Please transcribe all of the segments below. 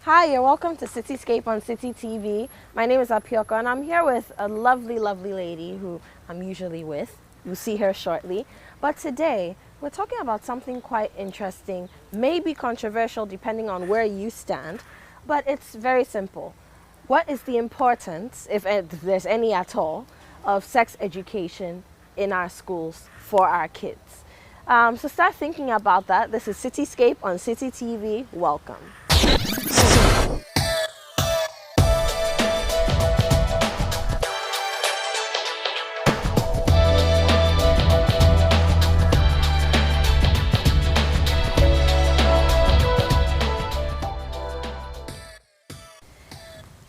Hi, you're welcome to Citi Scape on Citi TV. My name is Apiorkor and I'm here with a lovely, lovely lady who I'm usually with. You'll see her shortly. But today, we're talking about something quite interesting, maybe controversial depending on where you stand, but it's very simple. What is the importance, if there's any at all, of sex education in our schools for our kids? So start thinking about that. This is Citi Scape on Citi TV. Welcome.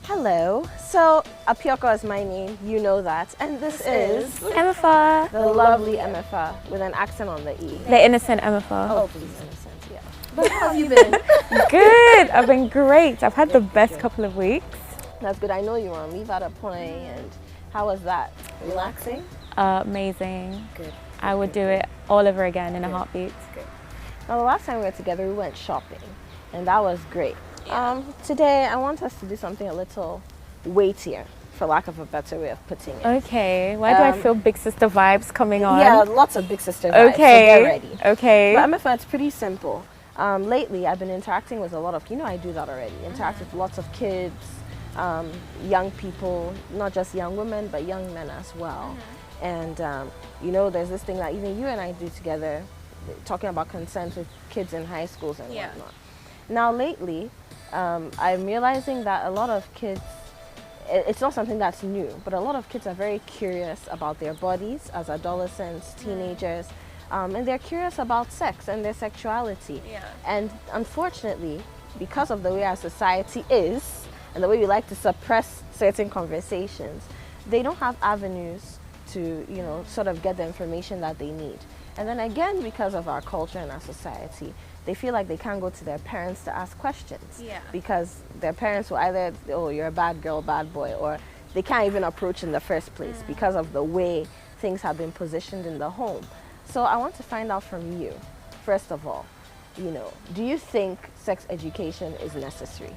Hello, so Apiorkor is my name, you know that, and this is Eméfa. the lovely Eméfa with an accent on the E. The innocent Eméfa. Oh, please, innocent, yeah. But how have you been? Good, I've been great. I've had the best couple of weeks. That's good. I know you were on leave at a point, and how was that? Relaxing? Amazing. Good. I would do it all over again in a heartbeat. Good. Now, the last time we were together, we went shopping, and that was great. Today, I want us to do something a little weightier, for lack of a better way of putting it. Okay, why do I feel big sister vibes coming on? Yeah, lots of big sister vibes, Okay, so get ready. okay. But Eméfa, it's pretty simple. Lately, I've been interacting with a lot of, I do that already, interact with lots of kids, young people, not just young women, but young men as well. And, there's this thing that even you and I do together, talking about consent with kids in high schools and whatnot. Now, lately, I'm realizing that a lot of kids, it's not something that's new, but a lot of kids are very curious about their bodies as adolescents, teenagers, and they're curious about sex and their sexuality. And unfortunately, because of the way our society is and the way we like to suppress certain conversations, they don't have avenues to, sort of get the information that they need. And then again, because of our culture and our society, they feel like they can't go to their parents to ask questions because their parents will either, oh, you're a bad girl, bad boy, or they can't even approach in the first place because of the way things have been positioned in the home. So I want to find out from you, first of all, do you think sex education is necessary?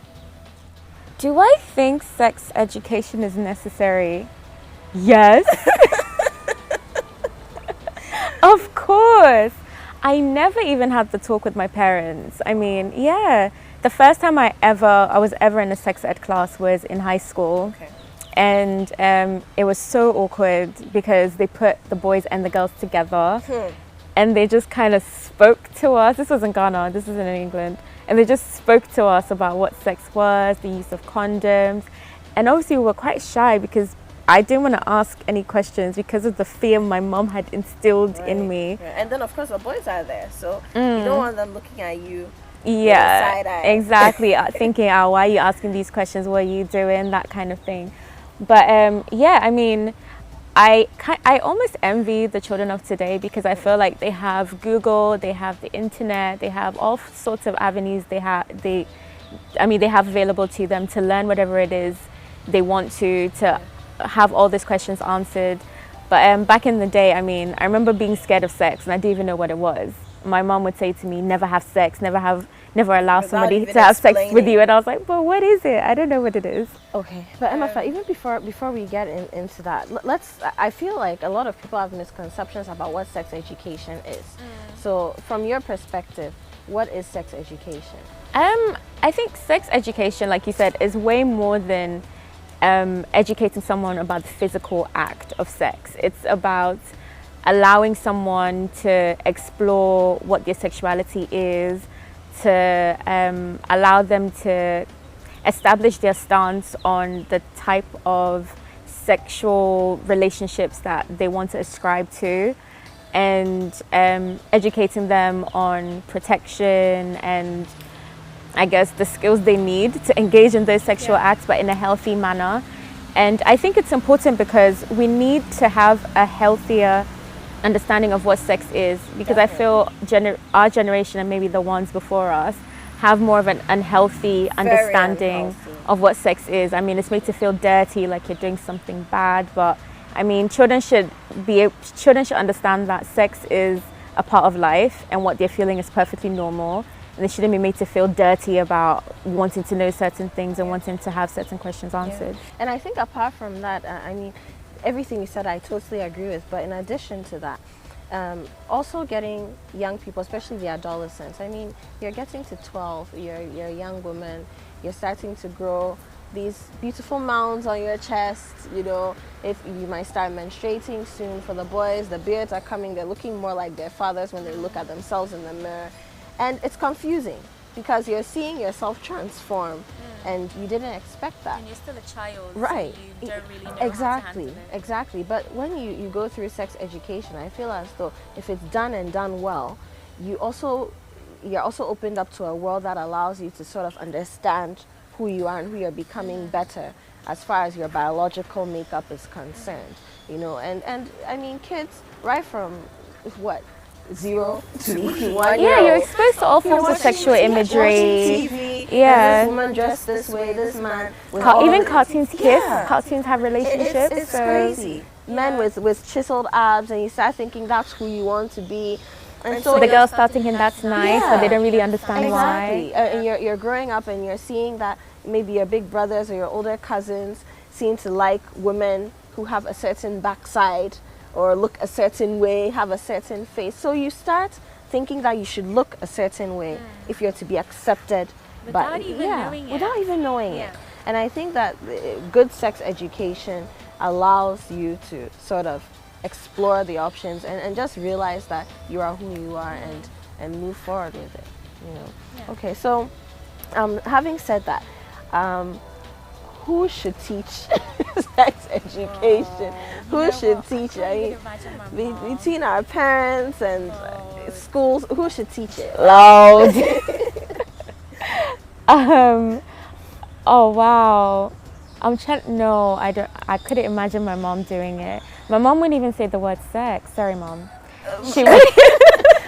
Do I think sex education is necessary? Yes. Of course. I never even had the talk with my parents. I mean, the first time I was ever in a sex ed class was in high school. Okay. And it was so awkward because they put the boys and the girls together and they just kind of spoke to us. This was in Ghana, this was in England. And they just spoke to us about what sex was, the use of condoms. And obviously we were quite shy because I didn't want to ask any questions because of the fear my mom had instilled in me. Yeah. And then, of course, the boys are there, so you don't want them looking at you. Yeah, side eye. exactly. Thinking, why are you asking these questions? What are you doing? That kind of thing. But I mean, I almost envy the children of today because I feel like they have Google, they have the internet, they have all sorts of avenues they have available to them to learn whatever it is they want to have all these questions answered. But back in the day, I mean, I remember being scared of sex and I didn't even know what it was. My mom would say to me, never have sex, never allow somebody to have sex with you. And I was like, but what is it? I don't know what it is. Okay, but Eméfa, even before we get into that, I feel like a lot of people have misconceptions about what sex education is. So from your perspective, what is sex education? I think sex education, like you said, is way more than educating someone about the physical act of sex. It's about allowing someone to explore what their sexuality is, to allow them to establish their stance on the type of sexual relationships that they want to ascribe to, and educating them on protection and I guess the skills they need to engage in those sexual acts, but in a healthy manner. And I think it's important because we need to have a healthier understanding of what sex is, because I feel our generation and maybe the ones before us have more of an unhealthy understanding of what sex is. I mean, it's made to feel dirty, like you're doing something bad, but I mean, children should understand that sex is a part of life and what they're feeling is perfectly normal. and they shouldn't be made to feel dirty about wanting to know certain things and wanting to have certain questions answered. And I think apart from that, I mean, everything you said I totally agree with, but in addition to that, also getting young people, especially the adolescents, I mean, you're getting to 12, you're a young woman, you're starting to grow these beautiful mounds on your chest, you know, if you might start menstruating soon. For the boys, the beards are coming, they're looking more like their fathers when they look at themselves in the mirror. And it's confusing because you're seeing yourself transform and you didn't expect that. And you're still a child, right? So you don't really know exactly, how to handle it. Exactly. But when you go through sex education, I feel as though if it's done and done well, you're also opened up to a world that allows you to sort of understand who you are and who you're becoming better as far as your biological makeup is concerned, you know. And I mean, kids right from what, 0 to 1 year Yeah, you're exposed to all forms of sexual imagery. TV, Yeah, this woman dressed this way, this man. even cartoons kiss. Cartoons have relationships. It's so crazy. Men with chiseled abs, and you start thinking that's who you want to be. And so the girls start thinking that's nice, but they don't really understand why. And you're growing up and you're seeing that maybe your big brothers or your older cousins seem to like women who have a certain backside or look a certain way, have a certain face. So you start thinking that you should look a certain way if you're to be accepted. Without even knowing it. And I think that good sex education allows you to sort of explore the options and just realize that you are who you are and move forward with it, you know. Okay, so having said that, who should teach sex education? Who should teach it? Between our parents and schools, who should teach it? Loud. Oh wow. No, I couldn't imagine my mom doing it. My mom wouldn't even say the word sex. Sorry, Mom. She would.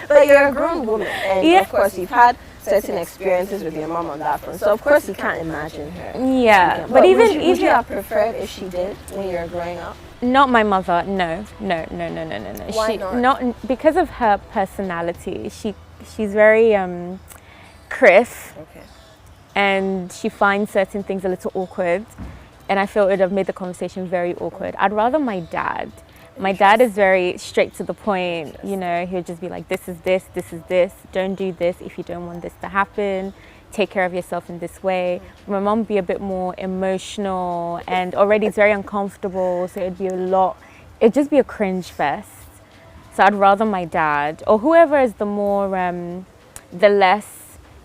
But you're a grown woman, and of course you've had certain experiences with your mom on that front. So of course you can't imagine her. Yeah, but even would you have preferred if she did when you were growing up? Not my mother. No. Why not? Because of her personality. She's very crisp. Okay. And she finds certain things a little awkward. And I feel it would have made the conversation very awkward. I'd rather my dad. My dad is very straight to the point. You know, he'll just be like, this is this, this is this. Don't do this if you don't want this to happen. Take care of yourself in this way. My mom would be a bit more emotional and already it's very uncomfortable. So it'd just be a cringe fest. So I'd rather my dad or whoever is the more, the less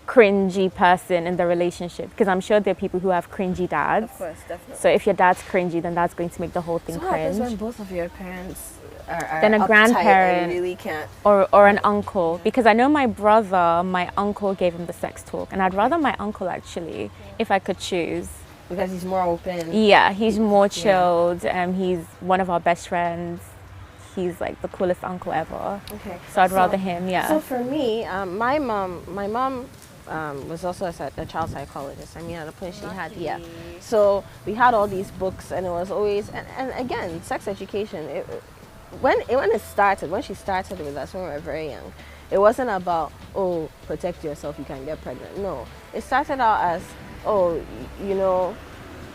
cringy person in the relationship, because I'm sure there are people who have cringy dads. Of course, definitely. So if your dad's cringy, then that's going to make the whole thing so cringe. What happens when both of your parents are then a grandparent and you really can't, or an uncle? Because I know my brother, my uncle gave him the sex talk, and I'd rather my uncle actually, if I could choose. Because he's more open. Yeah, he's more chilled. He's one of our best friends. He's like the coolest uncle ever. Okay. So I'd rather him. Yeah. So for me, my mom was also a child psychologist. I mean, at a point she had, So we had all these books, and it was always, and again, sex education. When she started with us when we were very young, it wasn't about, oh, protect yourself, you can get pregnant. No, it started out as, oh, you know,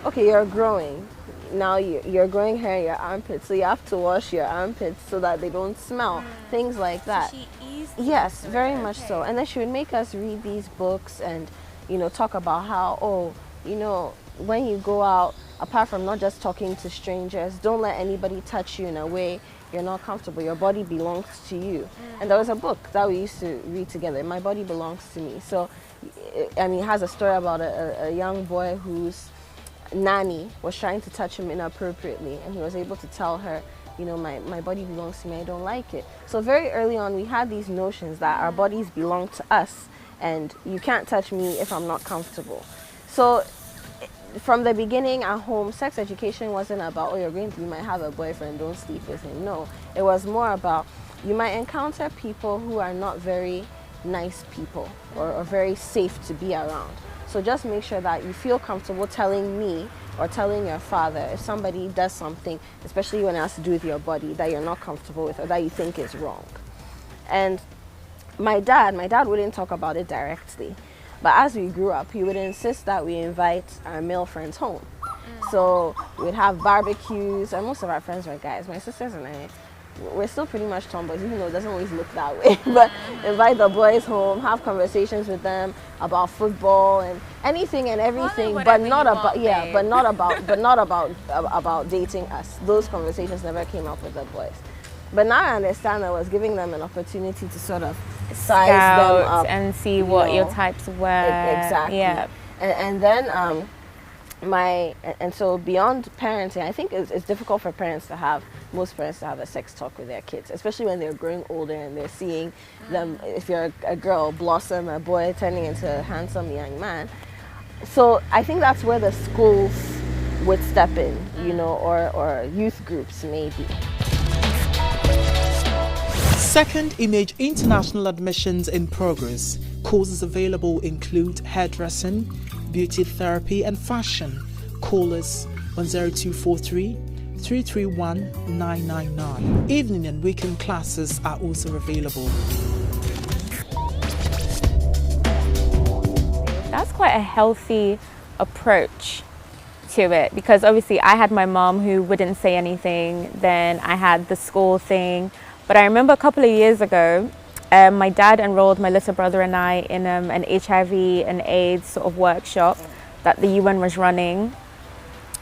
okay, you're growing. Now you're growing hair in your armpits, so you have to wash your armpits so that they don't smell. Things like that. So she eased yes, very much so. And then she would make us read these books and, you know, talk about how, oh, you know, when you go out, apart from not just talking to strangers, don't let anybody touch you in a way you're not comfortable. Your body belongs to you. And there was a book that we used to read together, My Body Belongs to Me. So, I mean, it has a story about a young boy whose nanny was trying to touch him inappropriately, and he was able to tell her, you know, my body belongs to me, I don't like it. So very early on we had these notions that our bodies belong to us and you can't touch me if I'm not comfortable. So from the beginning at home, sex education wasn't about, oh, you might have a boyfriend, don't sleep with him. No, it was more about, you might encounter people who are not very nice people or very safe to be around. So just make sure that you feel comfortable telling me or telling your father if somebody does something, especially when it has to do with your body, that you're not comfortable with or that you think is wrong. And my dad wouldn't talk about it directly, but as we grew up, he would insist that we invite our male friends home. So we'd have barbecues, and most of our friends were guys. My sisters and I, we're still pretty much tomboys, even though it doesn't always look that way. But invite the boys home, have conversations with them about football and anything and everything, but not about about dating us. Those conversations never came up with the boys. But now I understand that I was giving them an opportunity to sort of size them up and see what your types were. Exactly. Yeah. And then so beyond parenting, I think it's difficult for most parents to have a sex talk with their kids, especially when they're growing older and they're seeing them, if you're a girl, blossom, a boy turning into a handsome young man. So I think that's where the schools would step in, or youth groups maybe. Second Image international admissions in progress. Courses available include hairdressing, beauty therapy and fashion. Call us on 0243 331 999. Evening and weekend classes are also available. That's quite a healthy approach to it, because obviously I had my mom who wouldn't say anything, then I had the school thing. But I remember a couple of years ago, my dad enrolled my little brother and I in an HIV and AIDS sort of workshop that the UN was running.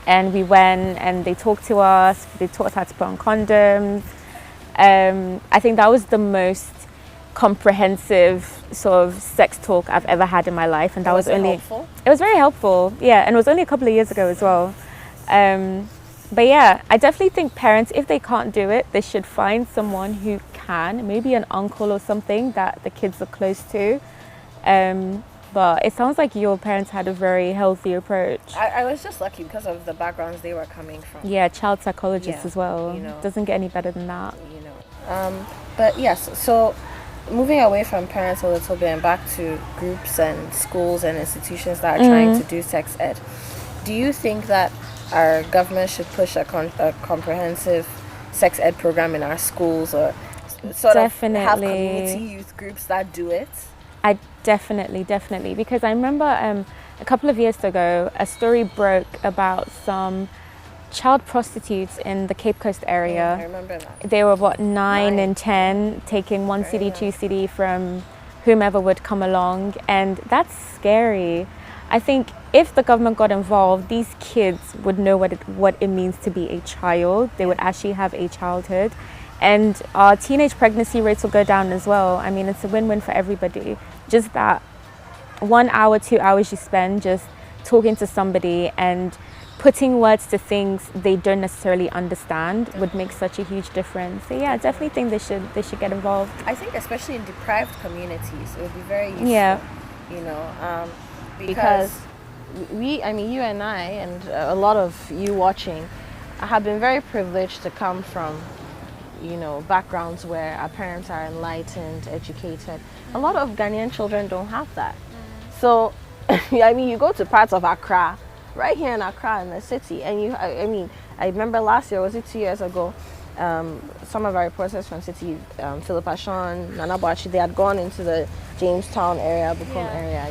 And we went and they talked to us, they taught us how to put on condoms. I think that was the most comprehensive sort of sex talk I've ever had in my life. And that was only helpful? It was very helpful, yeah, and it was only a couple of years ago as well. But yeah, I definitely think parents, if they can't do it, they should find someone who can, maybe an uncle or something that the kids are close to. But it sounds like your parents had a very healthy approach. I was just lucky because of the backgrounds they were coming from. Yeah, child psychologists as well. Doesn't get any better than that. But yes, so moving away from parents a little bit and back to groups and schools and institutions that are trying to do sex ed, do you think that our government should push a comprehensive sex ed program in our schools, or sort of have community youth groups that do it? I definitely, because I remember a couple of years ago, a story broke about some child prostitutes in the Cape Coast area. I remember that. They were 9 and 10, taking one CD, 2 CD from whomever would come along, and that's scary. I think if the government got involved, these kids would know what it means to be a child. They would actually have a childhood. And our teenage pregnancy rates will go down as well. I mean, it's a win-win for everybody. Just that 1 hour, 2 hours you spend just talking to somebody and putting words to things they don't necessarily understand would make such a huge difference. So yeah, I definitely think they should get involved. I think especially in deprived communities, it would be very useful. Yeah. Because you and I, and a lot of you watching, have been very privileged to come from backgrounds where our parents are enlightened, educated. A lot of Ghanaian children don't have that. So, you go to parts of Accra, right here in Accra in the city, and I remember last year, was it 2 years ago, some of our reporters from Citi, Philip Ashong, Nana Boachi, they had gone into the Jamestown area, Bukom area,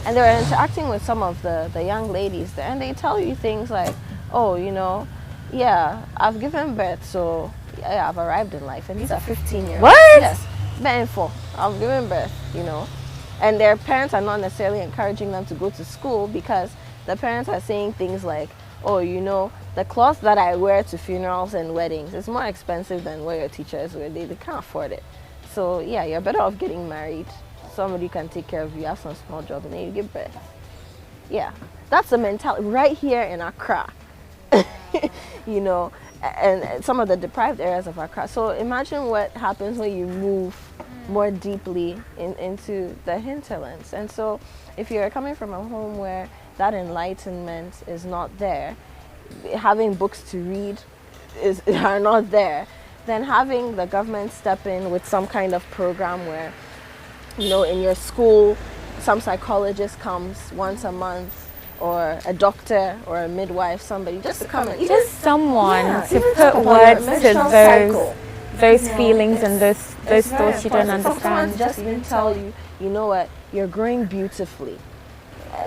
and they were interacting with some of the young ladies there, and they tell you things like, I've given birth, so I've arrived in life, and these are 15-year-olds. What? Yes, I've given birth, and their parents are not necessarily encouraging them to go to school because the parents are saying things like, the clothes that I wear to funerals and weddings is more expensive than what your teachers wear. They can't afford it. So yeah, you're better off getting married. Somebody can take care of you, have some small job, and then you give birth. Yeah, that's the mentality right here in Accra. And some of the deprived areas of Accra. So imagine what happens when you move more deeply into the hinterlands. And so if you're coming from a home where that enlightenment is not there, having books to read are not there, then having the government step in with some kind of program where, in your school, some psychologist comes once a month, or a doctor or a midwife, somebody just to come and just someone to even put words to those. those feelings and those thoughts you don't Sometimes understand. just even tell you, you know what, you're growing beautifully.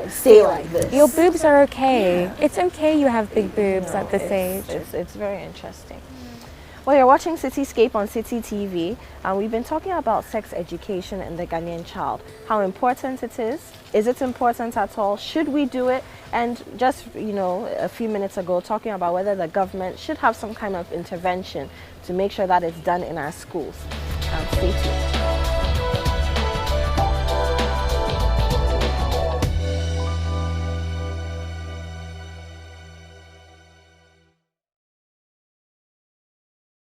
Stay like this. Your boobs are okay. It's okay you have big boobs at this age. It's very interesting. Well, you're watching Citi Scape on Citi TV, and we've been talking about sex education in the Ghanaian child, how important it is it important at all, should we do it, and just, you know, a few minutes ago talking about whether the government should have some kind of intervention to make sure that it's done in our schools. Stay tuned.